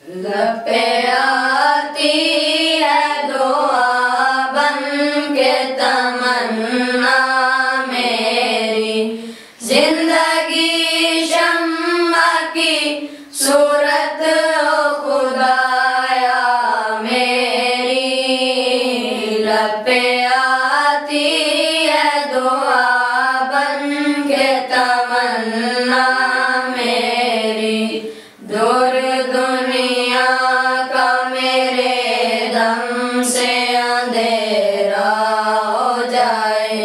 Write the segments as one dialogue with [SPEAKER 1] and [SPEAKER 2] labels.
[SPEAKER 1] लब पे आती है दुआ बन के तमन्ना मेरी, जिंदगी शम्मा की सूरत हो खुदाया मेरी। लब पे आती है दुआ बन के तमन्ना मेरी, दूर दुनिया का मेरे दम से अंधेरा हो जाए,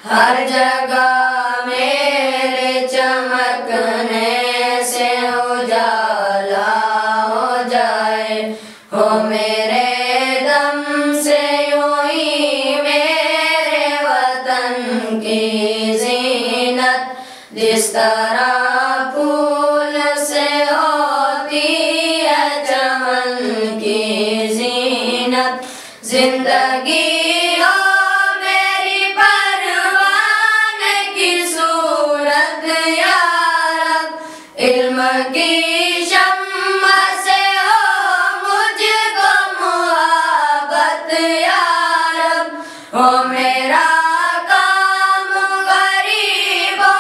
[SPEAKER 1] हर जगह मेरे चमकने से उजाला हो जाए। हो मेरे दम से यूं ही मेरे वतन की जीनत, जिस तरह फूल से होती है चमन की जीनत, जिंदगी हो मेरी परवाने की सूरत या रब, इल्म की शम्मा से हो मुझको मुहब्बत या रब। हो मेरा काम गरीबों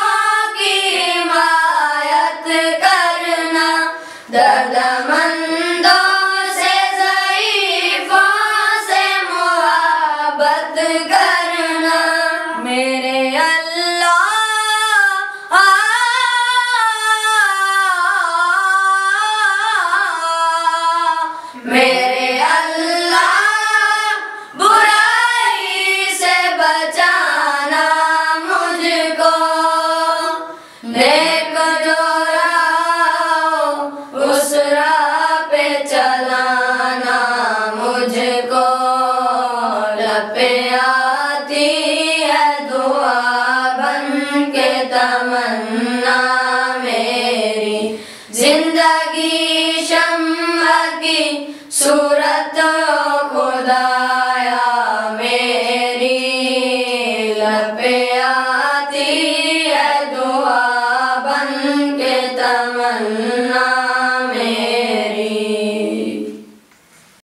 [SPEAKER 1] की हिमायत करना, दर्दमंद